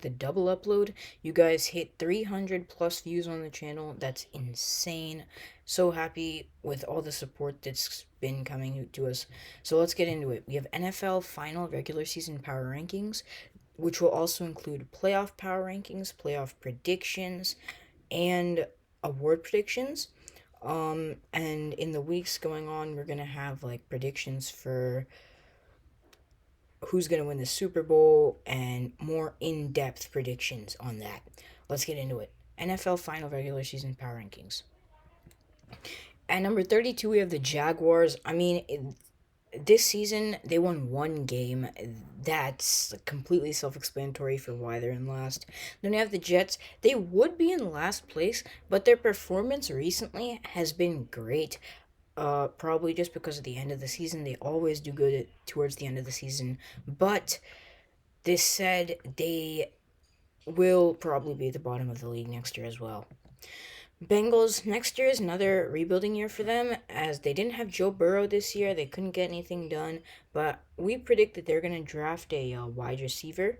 the double upload. You guys hit 300 plus views on the channel. That's insane. So happy with all the support that's been coming to us. So let's get into it. We have NFL final regular season power rankings, which will also include playoff power rankings, playoff predictions, and award predictions. And in the weeks going on, we're gonna have like predictions for who's going to win the Super Bowl and more in depth predictions on that. Let's get into it. NFL final regular season power rankings. At number 32, we have the Jaguars. This season they won one game. That's completely self-explanatory for why they're in last. Then we have the Jets. They would be in last place, but their performance recently has been great. Probably just because of the end of the season. They always do good towards the end of the season. But this said, they will probably be at the bottom of the league next year as well. Bengals, next year is another rebuilding year for them, as they didn't have Joe Burrow this year. They couldn't get anything done, but we predict that they're going to draft a wide receiver.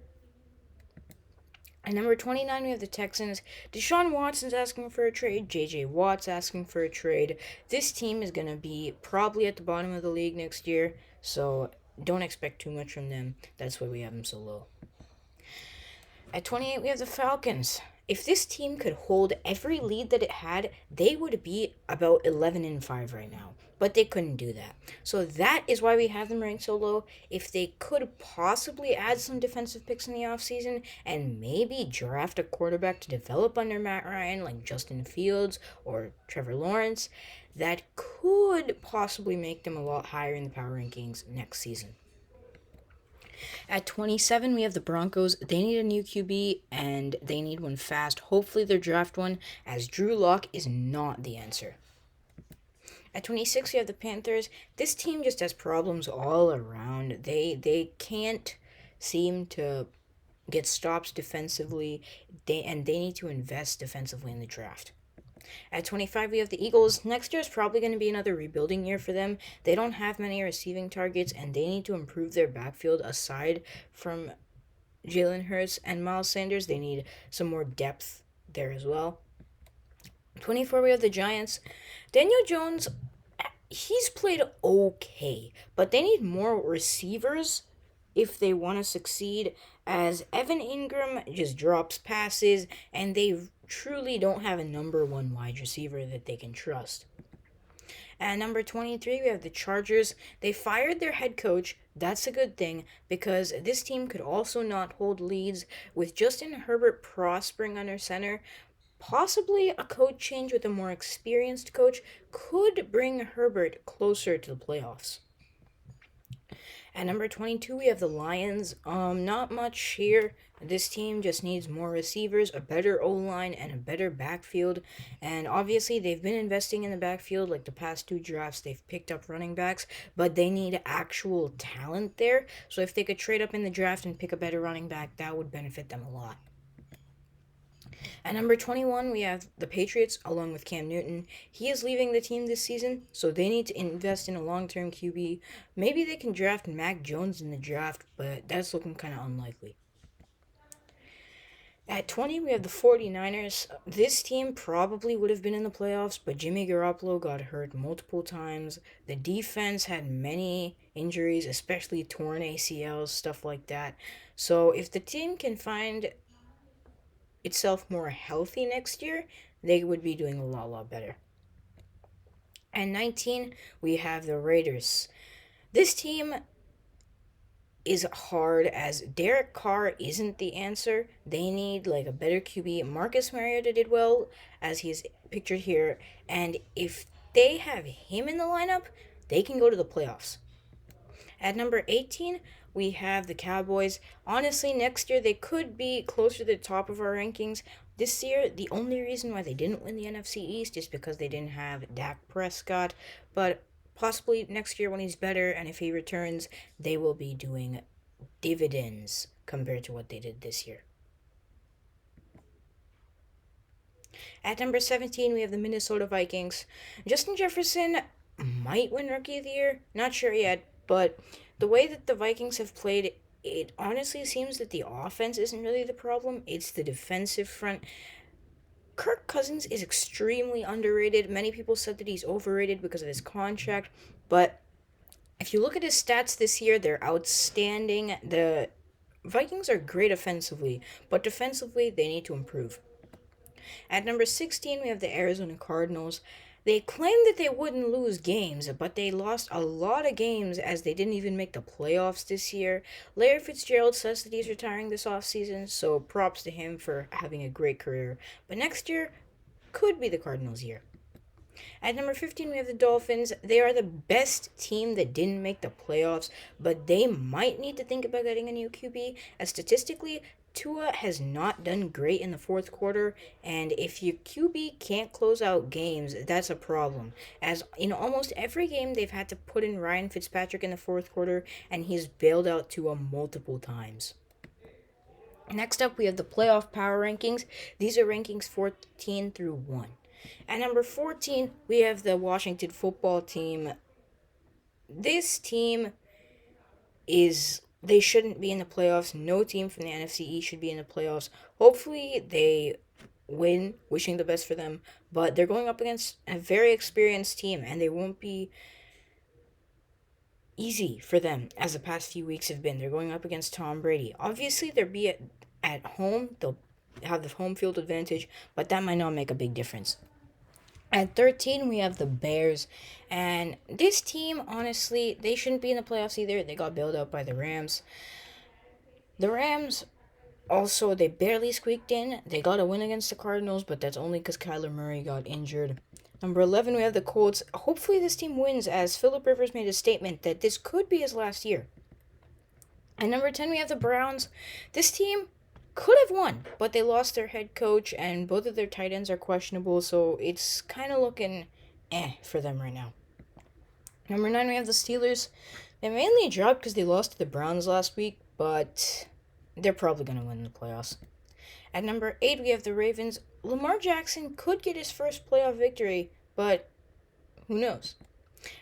At number 29, we have the Texans. Deshaun Watson's asking for a trade. J.J. Watt's asking for a trade. This team is going to be probably at the bottom of the league next year, so don't expect too much from them. That's why we have them so low. At 28, we have the Falcons. If this team could hold every lead that it had, they would be about 11-5 right now. But they couldn't do that. So that is why we have them ranked so low. If they could possibly add some defensive picks in the offseason and maybe draft a quarterback to develop under Matt Ryan, like Justin Fields or Trevor Lawrence, that could possibly make them a lot higher in the power rankings next season. At 27, we have the Broncos. They need a new QB, and they need one fast. Hopefully, they draft one, as Drew Lock is not the answer. At 26, we have the Panthers. This team just has problems all around. They can't seem to get stops defensively, they need to invest defensively in the draft. At 25, we have the Eagles. Next year is probably going to be another rebuilding year for them. They don't have many receiving targets, and they need to improve their backfield aside from Jalen Hurts and Miles Sanders. They need some more depth there as well. 24, we have the Giants. Daniel Jones, he's played okay, but they need more receivers if they want to succeed, as Evan Ingram just drops passes, and they truly don't have a number one wide receiver that they can trust. At number 23, we have the Chargers. They fired their head coach. That's a good thing, because this team could also not hold leads. With Justin Herbert prospering under center, possibly a coach change with a more experienced coach could bring Herbert closer to the playoffs. At number 22, we have the Lions. Not much here. This team just needs more receivers, a better O-line, and a better backfield. And obviously, they've been investing in the backfield. Like the past two drafts, they've picked up running backs, but they need actual talent there. So if they could trade up in the draft and pick a better running back, that would benefit them a lot. At number 21, we have the Patriots along with Cam Newton. He is leaving the team this season, so they need to invest in a long-term QB. Maybe they can draft Mac Jones in the draft, but that's looking kind of unlikely. At 20, we have the 49ers. This team probably would have been in the playoffs, but Jimmy Garoppolo got hurt multiple times. The defense had many injuries, especially torn ACLs, stuff like that. So if the team can find itself more healthy next year, they would be doing a lot better. And 19, we have the Raiders. This team is hard, as Derek Carr isn't the answer. They need like a better QB. Marcus Mariota did well, as he's pictured here, and if they have him in the lineup, they can go to the playoffs. At number 18, we have the Cowboys. Honestly, next year they could be closer to the top of our rankings. This year, the only reason why they didn't win the NFC East is because they didn't have Dak Prescott. But possibly next year when he's better and if he returns, they will be doing dividends compared to what they did this year. At number 17, we have the Minnesota Vikings. Justin Jefferson might win Rookie of the Year. Not sure yet, but the way that the Vikings have played it honestly seems that the offense isn't really the problem, it's the defensive front. Kirk Cousins is extremely underrated. Many people said that he's overrated because of his contract, but if you look at his stats this year, they're outstanding. The Vikings are great offensively, but defensively, they need to improve. At number 16, we have the Arizona Cardinals. They claimed that they wouldn't lose games, but they lost a lot of games as they didn't even make the playoffs this year. Larry Fitzgerald says that he's retiring this offseason, so props to him for having a great career. But next year could be the Cardinals' year. At number 15, we have the Dolphins. They are the best team that didn't make the playoffs, but they might need to think about getting a new QB, as statistically, Tua has not done great in the fourth quarter, and if your QB can't close out games, that's a problem. As in almost every game, they've had to put in Ryan Fitzpatrick in the fourth quarter, and he's bailed out Tua multiple times. Next up, we have the playoff power rankings. These are rankings 14 through 1. At number 14, we have the Washington football team. This team is. They shouldn't be in the playoffs. No team from the NFC East should be in the playoffs. Hopefully, they win. Wishing the best for them. But they're going up against a very experienced team, and they won't be easy for them as the past few weeks have been. They're going up against Tom Brady. Obviously, they'll be at home. They'll have the home field advantage, but that might not make a big difference. At 13, we have the Bears. And this team, honestly, they shouldn't be in the playoffs either. They got bailed out by the Rams. The Rams, also, they barely squeaked in. They got a win against the Cardinals, but that's only because Kyler Murray got injured. Number 11, we have the Colts. Hopefully, this team wins, as Philip Rivers made a statement that this could be his last year. And number 10, we have the Browns. This team could have won, but they lost their head coach, and both of their tight ends are questionable, so it's kind of looking for them right now. Number 9, we have the Steelers. They mainly dropped because they lost to the Browns last week, but they're probably going to win the playoffs. At number 8, we have the Ravens. Lamar Jackson could get his first playoff victory, but who knows?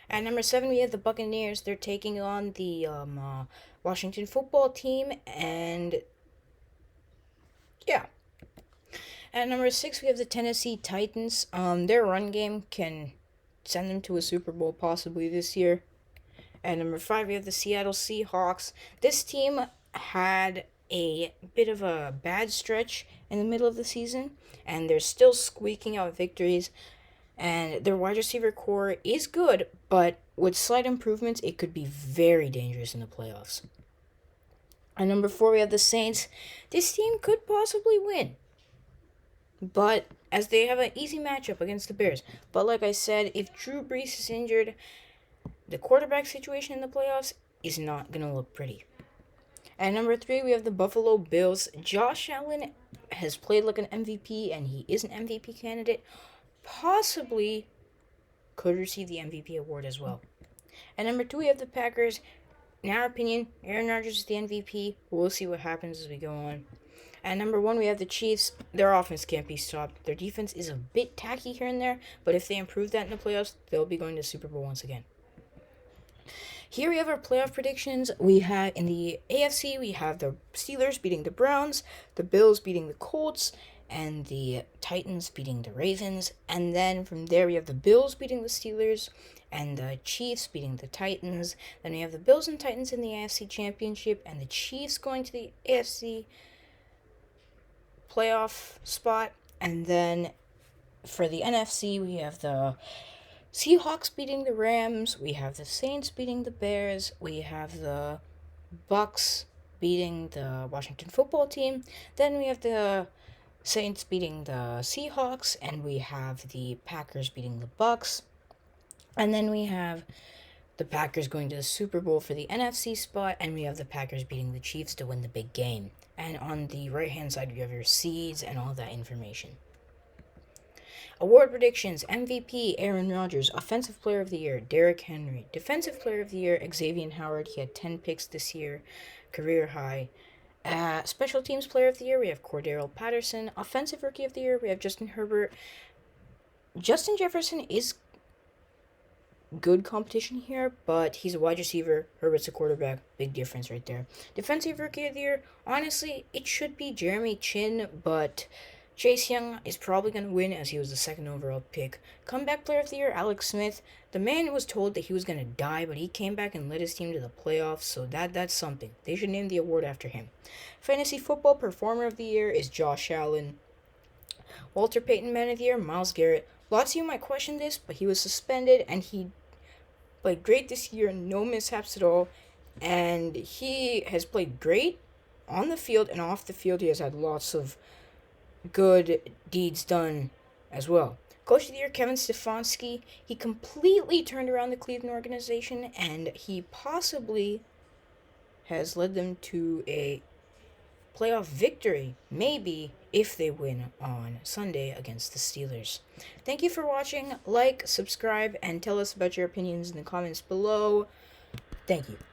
At number 7, we have the Buccaneers. They're taking on the Washington football team, and yeah. At number 6, we have the Tennessee Titans. Their run game can send them to a Super Bowl possibly this year. At number 5, we have the Seattle Seahawks. This team had a bit of a bad stretch in the middle of the season, and they're still squeaking out victories. And their wide receiver core is good, but with slight improvements, it could be very dangerous in the playoffs. At number 4, we have the Saints. This team could possibly win, but as they have an easy matchup against the Bears. But like I said, if Drew Brees is injured, the quarterback situation in the playoffs is not going to look pretty. At number 3, we have the Buffalo Bills. Josh Allen has played like an MVP, and he is an MVP candidate. Possibly could receive the MVP award as well. At number 2, we have the Packers. In our opinion, Aaron Rodgers is the MVP. We'll see what happens as we go on. At number 1, we have the Chiefs. Their offense can't be stopped. Their defense is a bit tacky here and there, but if they improve that in the playoffs, they'll be going to the Super Bowl once again. Here we have our playoff predictions. We have in the AFC, we have the Steelers beating the Browns, the Bills beating the Colts, and the Titans beating the Ravens. And then from there, we have the Bills beating the Steelers, and the Chiefs beating the Titans. Then we have the Bills and Titans in the AFC Championship, and the Chiefs going to the AFC playoff spot. And then for the NFC, we have the Seahawks beating the Rams, we have the Saints beating the Bears, we have the Bucks beating the Washington football team, then we have the Saints beating the Seahawks, and we have the Packers beating the Bucks, and then we have the Packers going to the Super Bowl for the NFC spot, and we have the Packers beating the Chiefs to win the big game. And on the right-hand side, you have your seeds and all that information. Award predictions: MVP, Aaron Rodgers. Offensive Player of the Year, Derrick Henry. Defensive Player of the Year, Xavier Howard. He had 10 picks this year, career high. Special Teams Player of the Year, we have Cordero Patterson. Offensive Rookie of the Year, we have Justin Herbert. Justin Jefferson is good competition here, but he's a wide receiver. Herbert's a quarterback. Big difference right there. Defensive Rookie of the Year, honestly, it should be Jeremy Chin, but Chase Young is probably going to win as he was the second overall pick. Comeback Player of the Year, Alex Smith. The man was told that he was going to die, but he came back and led his team to the playoffs, so that's something. They should name the award after him. Fantasy Football Performer of the Year is Josh Allen. Walter Payton Man of the Year, Myles Garrett. Lots of you might question this, but he was suspended and he played great this year, no mishaps at all, and he has played great on the field and off the field. He has had lots of good deeds done as well. Coach of the Year, Kevin Stefanski. He completely turned around the Cleveland organization, and he possibly has led them to a playoff victory, maybe, if they win on Sunday against the Steelers. Thank you for watching. Like, subscribe, and tell us about your opinions in the comments below. Thank you.